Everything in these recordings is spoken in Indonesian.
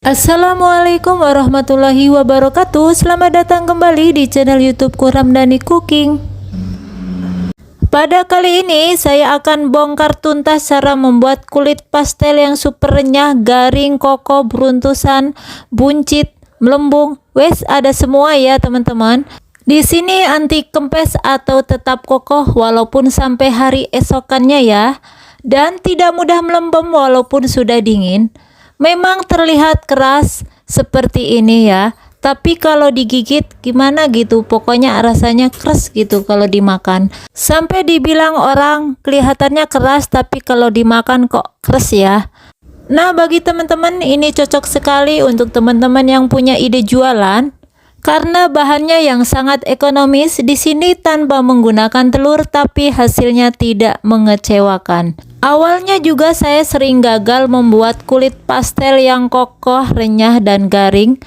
Assalamualaikum warahmatullahi wabarakatuh. Selamat datang kembali di channel YouTubeku Ramdhani Cooking. Pada kali ini saya akan bongkar tuntas cara membuat kulit pastel yang super renyah, garing, kokoh, beruntusan, buncit, melembung. Wes ada semua ya teman-teman. Di sini anti kempes atau tetap kokoh walaupun sampai hari esokannya ya. Dan tidak mudah melembem walaupun sudah dingin. Memang terlihat keras seperti ini ya, tapi kalau digigit gimana gitu, pokoknya rasanya keras gitu kalau dimakan. Sampai dibilang orang kelihatannya keras tapi kalau dimakan kok keras ya. Nah, bagi teman-teman ini cocok sekali untuk teman-teman yang punya ide jualan karena bahannya yang sangat ekonomis. Di sini tanpa menggunakan telur tapi hasilnya tidak mengecewakan. Awalnya juga saya sering gagal membuat kulit pastel yang kokoh, renyah, dan garing.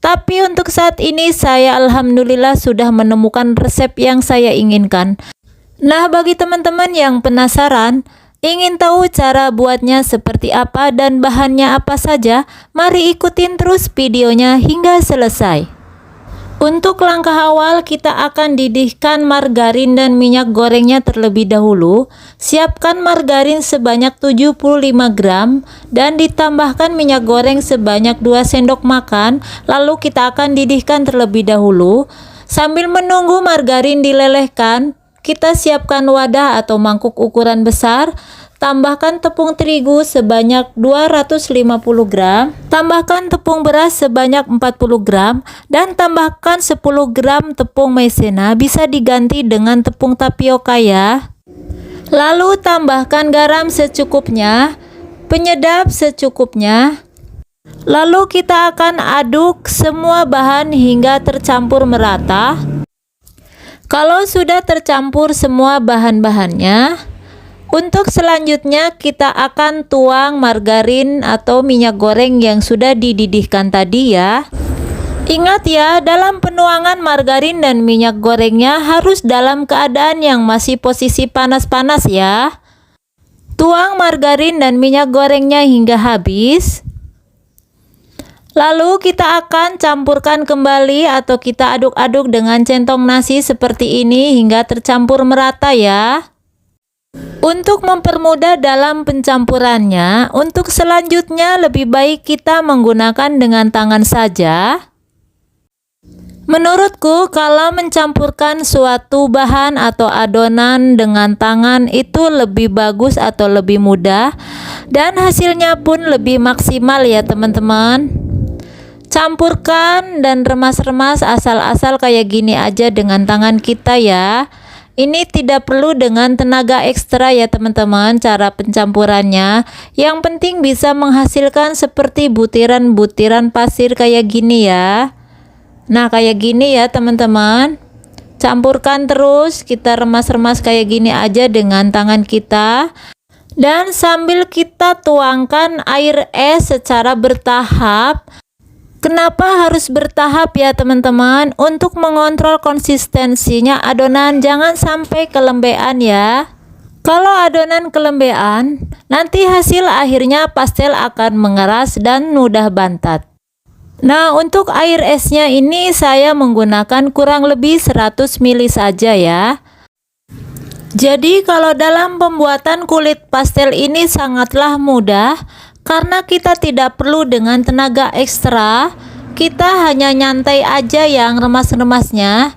Tapi untuk saat ini saya alhamdulillah sudah menemukan resep yang saya inginkan. Nah, bagi teman-teman yang penasaran, ingin tahu cara buatnya seperti apa dan bahannya apa saja, mari ikutin terus videonya hingga selesai. Untuk langkah awal kita akan didihkan margarin dan minyak gorengnya terlebih dahulu. Siapkan margarin sebanyak 75 gram dan ditambahkan minyak goreng sebanyak 2 sendok makan. Lalu kita akan didihkan terlebih dahulu. Sambil menunggu margarin dilelehkan, kita siapkan wadah atau mangkuk ukuran besar. Tambahkan tepung terigu sebanyak 250 gram, tambahkan tepung beras sebanyak 40 gram, dan tambahkan 10 gram tepung maizena, bisa diganti dengan tepung tapioka ya. Lalu tambahkan garam secukupnya, penyedap secukupnya. Lalu kita akan aduk semua bahan hingga tercampur merata. Kalau sudah tercampur semua bahan-bahannya, untuk selanjutnya kita akan tuang margarin atau minyak goreng yang sudah dididihkan tadi ya. Ingat ya, dalam penuangan margarin dan minyak gorengnya harus dalam keadaan yang masih posisi panas-panas ya. Tuang margarin dan minyak gorengnya hingga habis. Lalu kita akan campurkan kembali atau kita aduk-aduk dengan centong nasi seperti ini hingga tercampur merata ya. Untuk mempermudah dalam pencampurannya, untuk selanjutnya lebih baik kita menggunakan dengan tangan saja. Menurutku kalau mencampurkan suatu bahan atau adonan dengan tangan itu lebih bagus atau lebih mudah dan hasilnya pun lebih maksimal ya teman-teman. Campurkan dan remas-remas asal-asal kayak gini aja dengan tangan kita ya. Ini tidak perlu dengan tenaga ekstra ya teman-teman cara pencampurannya. Yang penting bisa menghasilkan seperti butiran-butiran pasir kayak gini ya. Nah kayak gini ya teman-teman. Campurkan terus, kita remas-remas kayak gini aja dengan tangan kita. Dan sambil kita tuangkan air es secara bertahap. Kenapa harus bertahap ya teman-teman? Untuk mengontrol konsistensinya adonan jangan sampai kelembean ya. Kalau adonan kelembean, nanti hasil akhirnya pastel akan mengeras dan mudah bantat. Nah, untuk air esnya ini saya menggunakan kurang lebih 100 ml saja ya. Jadi kalau dalam pembuatan kulit pastel ini sangatlah mudah. Karena kita tidak perlu dengan tenaga ekstra, kita hanya nyantai aja yang remas-remasnya.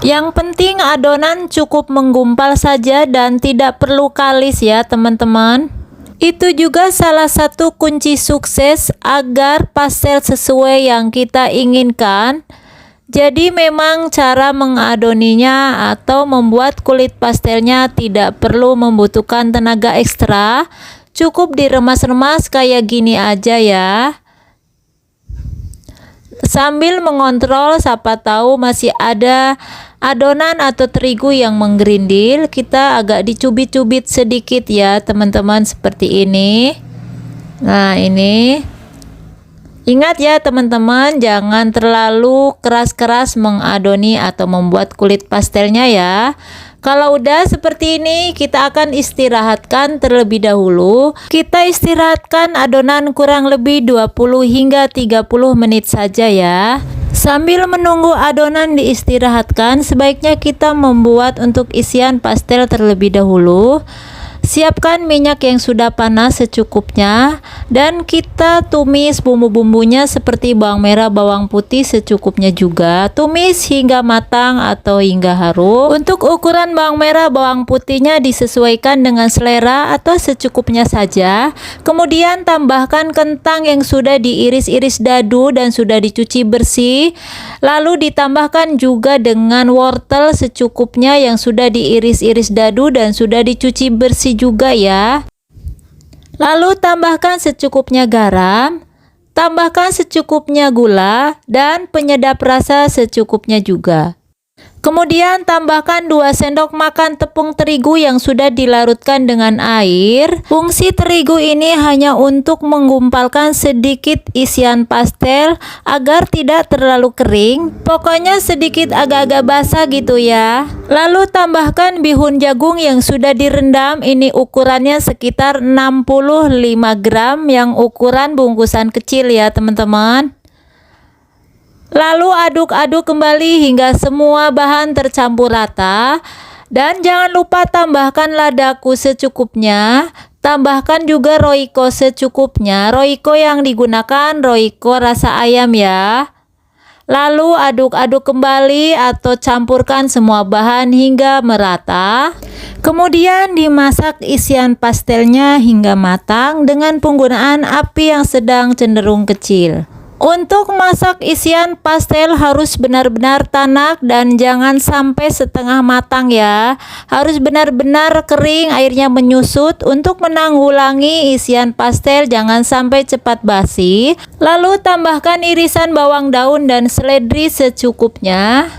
Yang penting adonan cukup menggumpal saja dan tidak perlu kalis ya teman-teman. Itu juga salah satu kunci sukses agar pastel sesuai yang kita inginkan. Jadi memang cara mengadoninya atau membuat kulit pastelnya tidak perlu membutuhkan tenaga ekstra. Cukup diremas-remas kayak gini aja ya. Sambil mengontrol siapa tahu masih ada adonan atau terigu yang menggerindil, kita agak dicubit-cubit sedikit ya teman-teman seperti ini. Nah ini. Ingat ya teman-teman, jangan terlalu keras-keras mengadoni atau membuat kulit pastelnya ya. Kalau udah seperti ini, kita akan istirahatkan terlebih dahulu. Kita istirahatkan adonan kurang lebih 20 hingga 30 menit saja ya. Sambil menunggu adonan diistirahatkan, sebaiknya kita membuat untuk isian pastel terlebih dahulu. Siapkan minyak yang sudah panas secukupnya dan kita tumis bumbu-bumbunya seperti bawang merah, bawang putih secukupnya juga. Tumis hingga matang atau hingga harum. Untuk ukuran bawang merah, bawang putihnya disesuaikan dengan selera atau secukupnya saja. Kemudian tambahkan kentang yang sudah diiris-iris dadu dan sudah dicuci bersih. Lalu ditambahkan juga dengan wortel secukupnya yang sudah diiris-iris dadu dan sudah dicuci bersih juga ya. Lalu tambahkan secukupnya garam, tambahkan secukupnya gula dan penyedap rasa secukupnya juga. Kemudian tambahkan 2 sendok makan tepung terigu yang sudah dilarutkan dengan air. Fungsi terigu ini hanya untuk menggumpalkan sedikit isian pastel agar tidak terlalu kering. Pokoknya sedikit agak-agak basah gitu ya. Lalu tambahkan bihun jagung yang sudah direndam. Ini ukurannya sekitar 65 gram yang ukuran bungkusan kecil ya teman-teman. Lalu aduk-aduk kembali hingga semua bahan tercampur rata. Dan jangan lupa tambahkan ladaku secukupnya. Tambahkan juga roiko secukupnya. Roiko yang digunakan roiko rasa ayam ya. Lalu aduk-aduk kembali atau campurkan semua bahan hingga merata. Kemudian dimasak isian pastelnya hingga matang dengan penggunaan api yang sedang cenderung kecil. Untuk masak isian pastel harus benar-benar tanak dan jangan sampai setengah matang ya. Harus benar-benar kering, airnya menyusut untuk menanggulangi isian pastel jangan sampai cepat basi. Lalu tambahkan irisan bawang daun dan seledri secukupnya.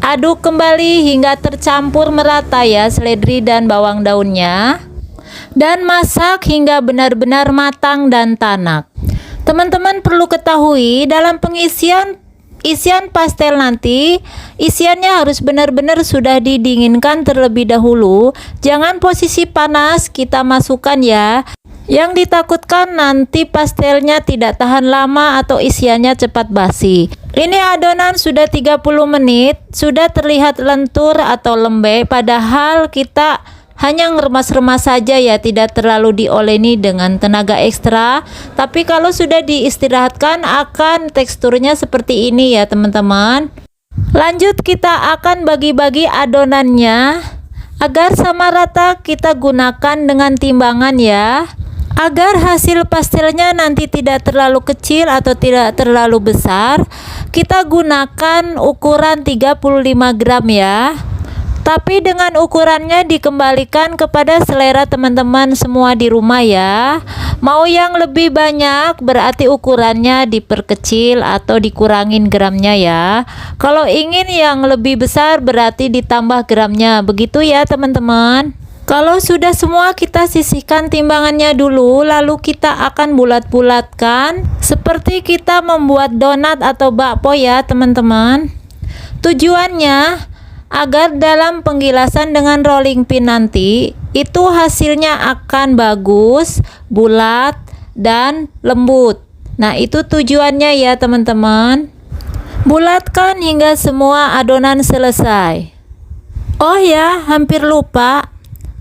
Aduk kembali hingga tercampur merata ya seledri dan bawang daunnya. Dan masak hingga benar-benar matang dan tanak. Teman-teman perlu ketahui dalam pengisian isian pastel nanti isiannya harus benar-benar sudah didinginkan terlebih dahulu. Jangan posisi panas kita masukkan ya. Yang ditakutkan nanti pastelnya tidak tahan lama atau isiannya cepat basi. Ini adonan sudah 30 menit, sudah terlihat lentur atau lembek padahal kita hanya ngeremas-remas saja ya, tidak terlalu dioleni dengan tenaga ekstra. Tapi kalau sudah diistirahatkan akan teksturnya seperti ini ya teman-teman. Lanjut kita akan bagi-bagi adonannya agar sama rata. Kita gunakan dengan timbangan ya, agar hasil pastelnya nanti tidak terlalu kecil atau tidak terlalu besar. Kita gunakan ukuran 35 gram ya. Tapi dengan ukurannya dikembalikan kepada selera teman-teman semua di rumah ya. Mau yang lebih banyak berarti ukurannya diperkecil atau dikurangin gramnya ya. Kalau ingin yang lebih besar berarti ditambah gramnya. Begitu ya teman-teman. Kalau sudah semua kita sisihkan timbangannya dulu. Lalu kita akan bulat-bulatkan seperti kita membuat donat atau bakpo ya teman-teman. Tujuannya agar dalam penggilasan dengan rolling pin nanti itu hasilnya akan bagus, bulat dan lembut. Nah itu tujuannya ya teman-teman. Bulatkan hingga semua adonan selesai. Oh ya, hampir lupa,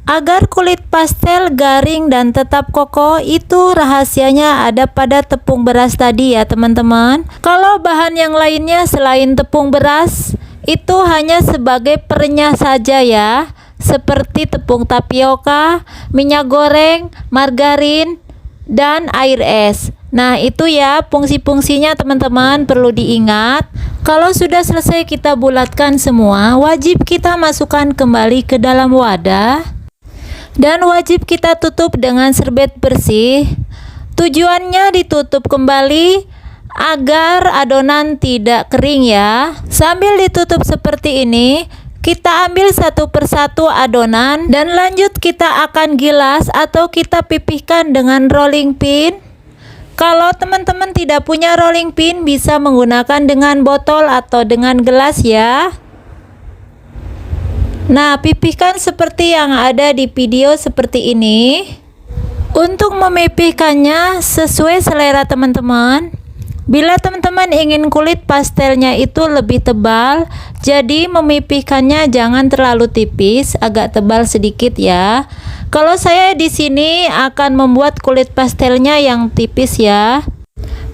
agar kulit pastel garing dan tetap kokoh itu rahasianya ada pada tepung beras tadi ya teman-teman. Kalau bahan yang lainnya selain tepung beras itu hanya sebagai perenyah saja ya, seperti tepung tapioka, minyak goreng, margarin, dan air es. Nah itu ya fungsi-fungsinya teman-teman perlu diingat. Kalau sudah selesai kita bulatkan semua, wajib kita masukkan kembali ke dalam wadah dan wajib kita tutup dengan serbet bersih. Tujuannya ditutup kembali agar adonan tidak kering ya. Sambil ditutup seperti ini, kita ambil satu persatu adonan dan lanjut kita akan gilas atau kita pipihkan dengan rolling pin. Kalau teman-teman tidak punya rolling pin bisa menggunakan dengan botol atau dengan gelas ya. Nah, pipihkan seperti yang ada di video seperti ini. Untuk memipihkannya sesuai selera teman-teman. Bila teman-teman ingin kulit pastelnya itu lebih tebal, jadi memipihkannya jangan terlalu tipis, agak tebal sedikit ya. Kalau saya di sini akan membuat kulit pastelnya yang tipis ya.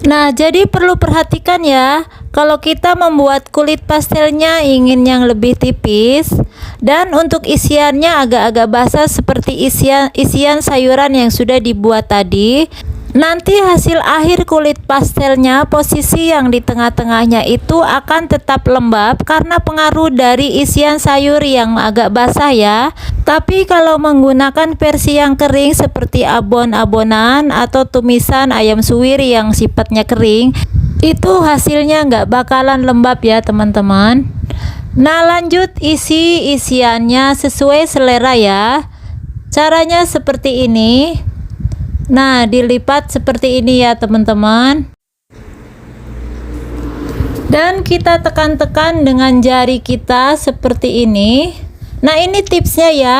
Nah, jadi perlu perhatikan ya, kalau kita membuat kulit pastelnya ingin yang lebih tipis dan untuk isiannya agak-agak basah seperti isian sayuran yang sudah dibuat tadi. Nanti hasil akhir kulit pastelnya, posisi yang di tengah-tengahnya itu akan tetap lembab karena pengaruh dari isian sayur yang agak basah ya. Tapi kalau menggunakan versi yang kering seperti abon-abonan atau tumisan ayam suwir yang sifatnya kering, itu hasilnya nggak bakalan lembab ya teman-teman. Nah, lanjut isi isiannya sesuai selera ya. Caranya seperti ini. Nah, dilipat seperti ini ya teman-teman. Dan kita tekan-tekan dengan jari kita seperti ini. Nah, ini tipsnya ya,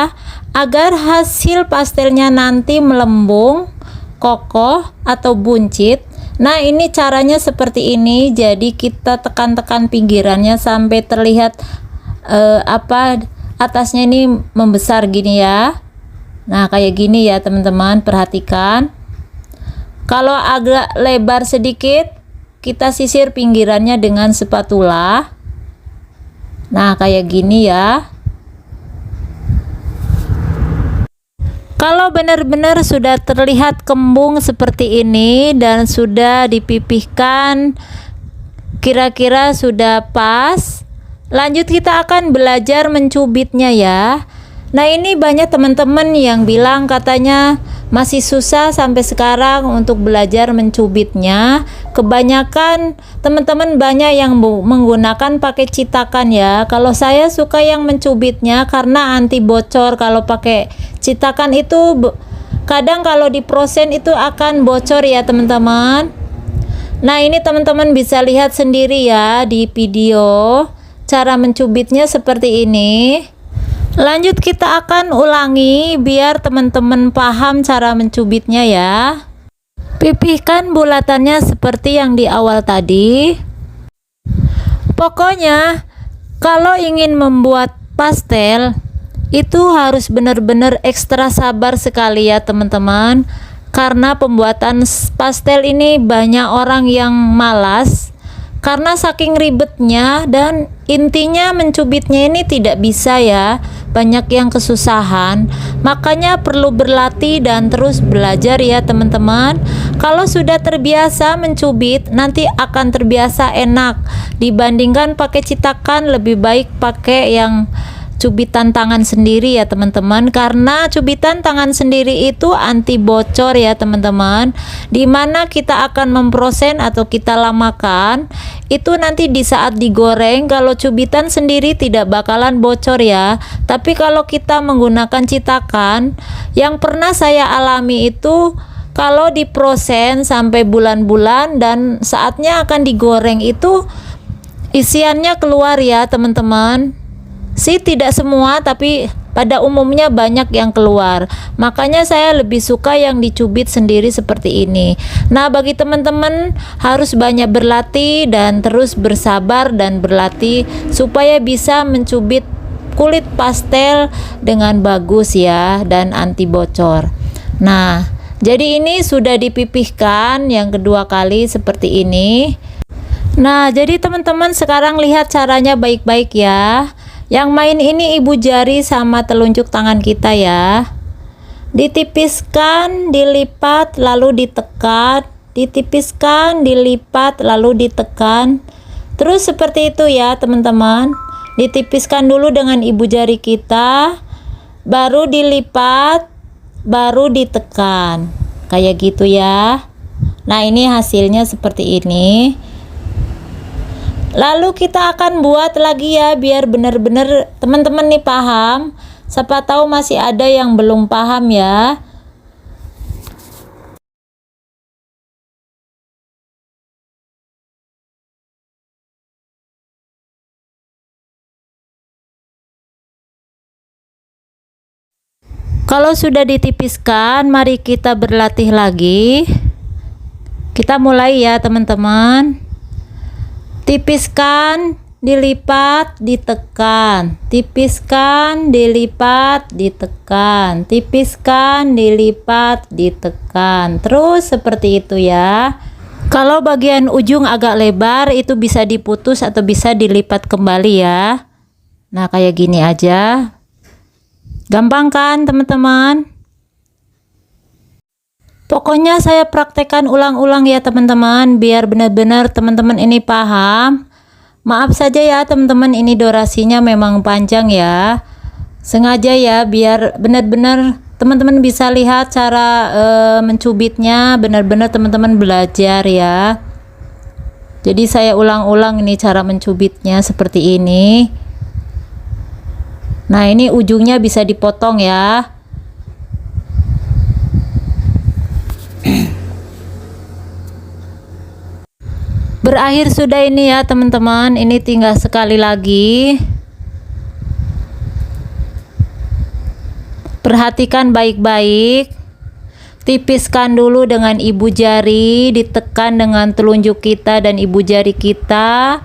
agar hasil pastelnya nanti melembung, kokoh atau buncit. Nah, ini caranya seperti ini. Jadi kita tekan-tekan pinggirannya sampai terlihat atasnya ini membesar gini ya. Nah, kayak gini ya teman-teman, perhatikan. Kalau agak lebar sedikit, kita sisir pinggirannya dengan spatula. Nah, kayak gini ya. Kalau benar-benar sudah terlihat kembung seperti ini dan sudah dipipihkan, kira-kira sudah pas. Lanjut kita akan belajar mencubitnya ya. Nah, ini banyak teman-teman yang bilang katanya masih susah sampai sekarang untuk belajar mencubitnya. Kebanyakan teman-teman banyak yang menggunakan pakai citakan ya. Kalau saya suka yang mencubitnya karena anti bocor. Kalau pakai citakan itu kadang kalau diproses itu akan bocor ya teman-teman. Nah, ini teman-teman bisa lihat sendiri ya di video cara mencubitnya seperti ini. Lanjut kita akan ulangi biar teman-teman paham cara mencubitnya ya. Pipihkan bulatannya seperti yang di awal tadi. Pokoknya kalau ingin membuat pastel itu harus benar-benar ekstra sabar sekali ya teman-teman. Karena pembuatan pastel ini banyak orang yang malas karena saking ribetnya, dan intinya mencubitnya ini tidak bisa ya, banyak yang kesusahan. Makanya perlu berlatih dan terus belajar ya teman-teman. Kalau sudah terbiasa mencubit, nanti akan terbiasa enak. Dibandingkan pakai citakan, lebih baik pakai yang cubitan tangan sendiri ya teman-teman, karena cubitan tangan sendiri itu anti bocor ya teman-teman, dimana kita akan memproses atau kita lamakan itu nanti di saat digoreng. Kalau cubitan sendiri tidak bakalan bocor ya, tapi kalau kita menggunakan citakan, yang pernah saya alami itu kalau diproses sampai bulan-bulan dan saatnya akan digoreng itu isiannya keluar ya teman-teman. Sih tidak semua, tapi pada umumnya banyak yang keluar. Makanya saya lebih suka yang dicubit sendiri seperti ini. Nah, bagi teman-teman harus banyak berlatih dan terus bersabar dan berlatih supaya bisa mencubit kulit pastel dengan bagus ya dan anti bocor. Nah, jadi ini sudah dipipihkan yang kedua kali seperti ini. Nah, jadi teman-teman sekarang lihat caranya baik-baik ya. Yang main ini ibu jari sama telunjuk tangan kita ya. Ditipiskan, dilipat, lalu ditekan. Ditipiskan, dilipat, lalu ditekan. Terus seperti itu ya teman-teman. Ditipiskan dulu dengan ibu jari kita, baru dilipat, baru ditekan. Kayak gitu ya. Nah, ini hasilnya seperti ini. Lalu kita akan buat lagi ya, biar benar-benar teman-teman nih paham. Siapa tahu masih ada yang belum paham ya. Kalau sudah ditipiskan, mari kita berlatih lagi. Kita mulai ya teman-teman. Tipiskan, dilipat, ditekan. Tipiskan, dilipat, ditekan. Tipiskan, dilipat, ditekan. Terus seperti itu ya. Kalau bagian ujung agak lebar, itu bisa diputus atau bisa dilipat kembali ya. Nah, kayak gini aja. Gampang kan teman-teman? Pokoknya saya praktekkan ulang-ulang ya teman-teman, biar benar-benar teman-teman ini paham. Maaf saja ya teman-teman, ini durasinya memang panjang ya. Sengaja ya, biar benar-benar teman-teman bisa lihat cara mencubitnya, benar-benar teman-teman belajar ya. Jadi saya ulang-ulang ini cara mencubitnya seperti ini. Nah, ini ujungnya bisa dipotong ya. Berakhir sudah ini ya teman-teman, ini tinggal sekali lagi. Perhatikan baik-baik. Tipiskan dulu dengan ibu jari, ditekan dengan telunjuk kita dan ibu jari kita.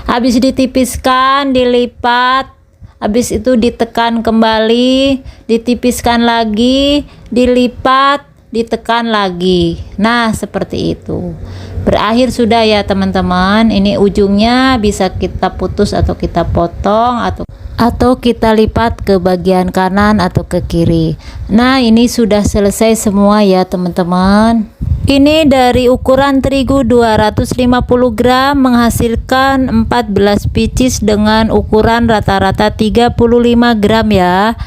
Habis ditipiskan, dilipat. Habis itu ditekan kembali, ditipiskan lagi, dilipat, ditekan lagi. Nah, seperti itu. Berakhir sudah ya teman-teman. Ini ujungnya bisa kita putus atau kita potong atau kita lipat ke bagian kanan atau ke kiri. Nah, ini sudah selesai semua ya teman-teman. Ini dari ukuran terigu 250 gram menghasilkan 14 pieces dengan ukuran rata-rata 35 gram ya.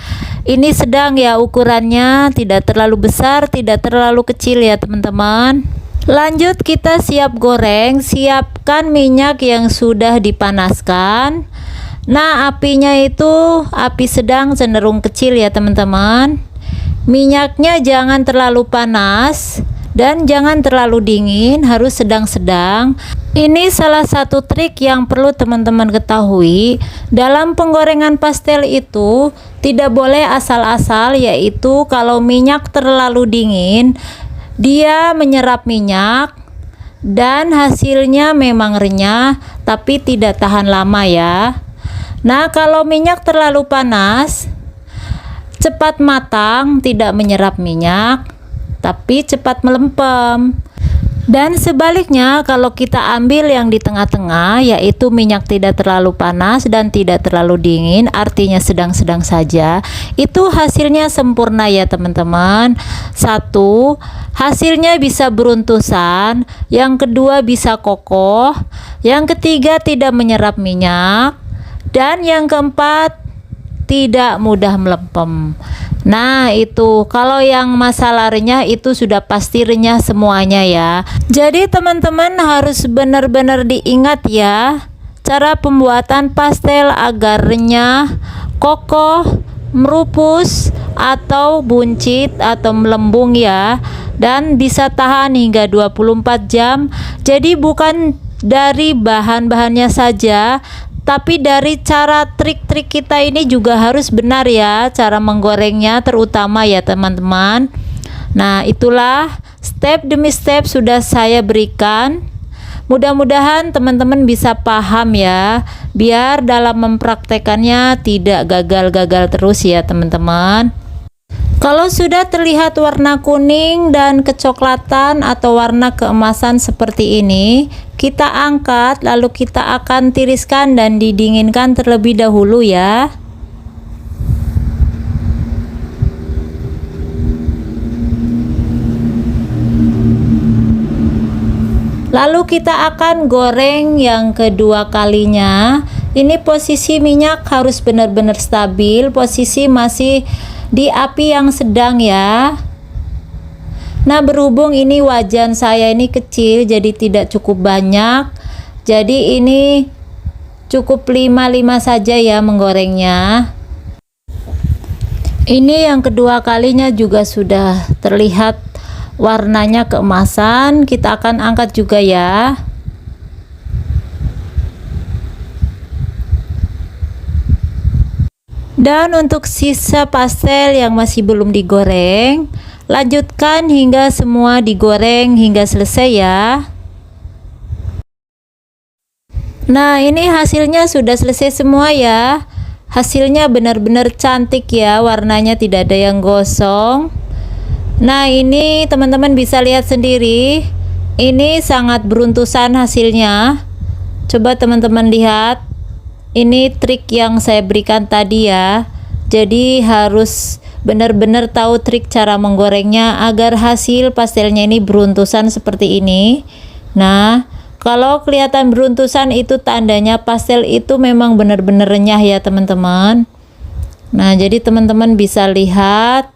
Ini sedang ya ukurannya, tidak terlalu besar, tidak terlalu kecil ya teman-teman. Lanjut kita siap goreng. Siapkan minyak yang sudah dipanaskan. Nah, apinya itu api sedang cenderung kecil ya teman-teman. Minyaknya jangan terlalu panas dan jangan terlalu dingin, harus sedang-sedang. Ini salah satu trik yang perlu teman-teman ketahui. Dalam penggorengan pastel itu tidak boleh asal-asal, yaitu kalau minyak terlalu dingin, dia menyerap minyak dan hasilnya memang renyah tapi tidak tahan lama ya. Nah, kalau minyak terlalu panas, cepat matang, tidak menyerap minyak tapi cepat melempem. Dan sebaliknya, kalau kita ambil yang di tengah-tengah, yaitu minyak tidak terlalu panas dan tidak terlalu dingin, artinya sedang-sedang saja, itu hasilnya sempurna ya teman-teman. Satu, hasilnya bisa beruntusan. Yang kedua, bisa kokoh. Yang ketiga, tidak menyerap minyak. Dan yang keempat, tidak mudah melempem. Nah, itu kalau yang masalah renyah itu sudah pasti renyah semuanya ya. Jadi teman-teman harus benar-benar diingat ya, cara pembuatan pastel agar renyah, kokoh, merupus atau buncit atau melembung ya, dan bisa tahan hingga 24 jam. Jadi bukan dari bahan-bahannya saja, tapi dari cara trik-trik kita ini juga harus benar ya, cara menggorengnya terutama ya teman-teman. Nah, itulah step demi step sudah saya berikan. Mudah-mudahan teman-teman bisa paham ya, biar dalam mempraktekannya tidak gagal-gagal terus ya teman-teman. Kalau sudah terlihat warna kuning dan kecoklatan atau warna keemasan seperti ini, kita angkat lalu kita akan tiriskan dan didinginkan terlebih dahulu ya. Lalu kita akan goreng yang kedua kalinya. Ini posisi minyak harus benar-benar stabil, posisi masih di api yang sedang ya. Nah, berhubung ini wajan saya ini kecil, jadi tidak cukup banyak, jadi ini cukup 5 saja ya menggorengnya. Ini yang kedua kalinya juga sudah terlihat warnanya keemasan. Kita akan angkat juga ya. Dan untuk sisa pastel yang masih belum digoreng, lanjutkan hingga semua digoreng hingga selesai ya. Nah, ini hasilnya sudah selesai semua ya. Hasilnya benar-benar cantik ya, warnanya tidak ada yang gosong. Nah, ini teman-teman bisa lihat sendiri, ini sangat beruntusan hasilnya. Coba teman-teman lihat, ini trik yang saya berikan tadi ya. Jadi harus benar-benar tahu trik cara menggorengnya agar hasil pastelnya ini beruntusan seperti ini. Nah, kalau kelihatan beruntusan itu tandanya pastel itu memang benar-benar renyah ya teman-teman. Nah, jadi teman-teman bisa lihat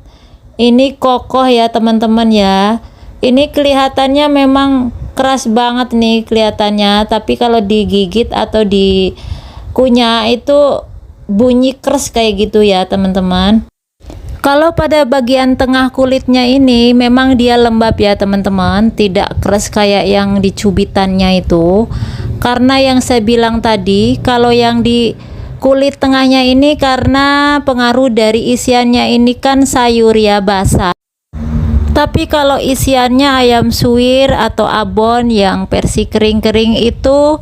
ini kokoh ya teman-teman ya. Ini kelihatannya memang keras banget nih kelihatannya, tapi kalau digigit atau dikunyah itu bunyi keras kayak gitu ya teman-teman. Kalau pada bagian tengah kulitnya ini memang dia lembab ya teman-teman, tidak keras kayak yang di cubitannya itu. Karena yang saya bilang tadi, kalau yang di kulit tengahnya ini karena pengaruh dari isiannya ini kan sayur ya, basah. Tapi kalau isiannya ayam suwir atau abon yang versi kering-kering itu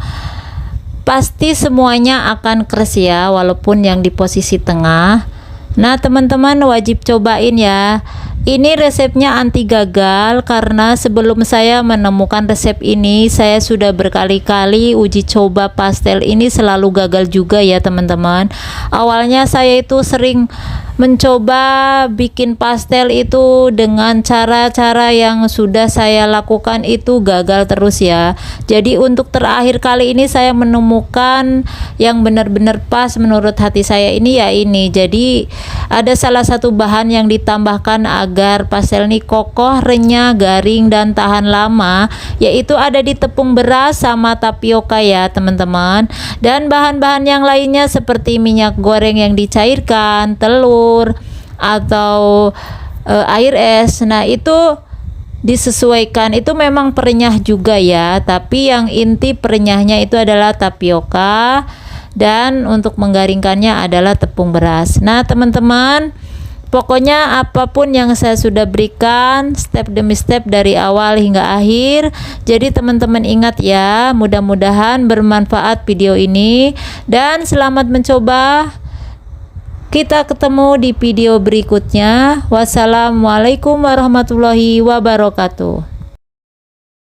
pasti semuanya akan keras ya, walaupun yang di posisi tengah. Nah teman-teman wajib cobain ya. Ini resepnya anti gagal karena sebelum saya menemukan resep ini saya sudah berkali-kali uji coba pastel ini, selalu gagal juga ya teman-teman. Awalnya saya itu sering mencoba bikin pastel itu dengan cara-cara yang sudah saya lakukan itu gagal terus ya. Jadi untuk terakhir kali ini saya menemukan yang benar-benar pas menurut hati saya ini ya ini. Jadi ada salah satu bahan yang ditambahkan agar pastel ini kokoh, renyah, garing dan tahan lama, yaitu ada di tepung beras sama tapioka ya teman-teman. Dan bahan-bahan yang lainnya seperti minyak goreng yang dicairkan, telur atau air es. Nah itu disesuaikan, itu memang perenyah juga ya, tapi yang inti perenyahnya itu adalah tapioka dan untuk menggaringkannya adalah tepung beras. Nah teman-teman, pokoknya apapun yang saya sudah berikan step demi step dari awal hingga akhir. Jadi teman-teman ingat ya, mudah-mudahan bermanfaat video ini dan selamat mencoba. Kita ketemu di video berikutnya. Wassalamualaikum warahmatullahi wabarakatuh.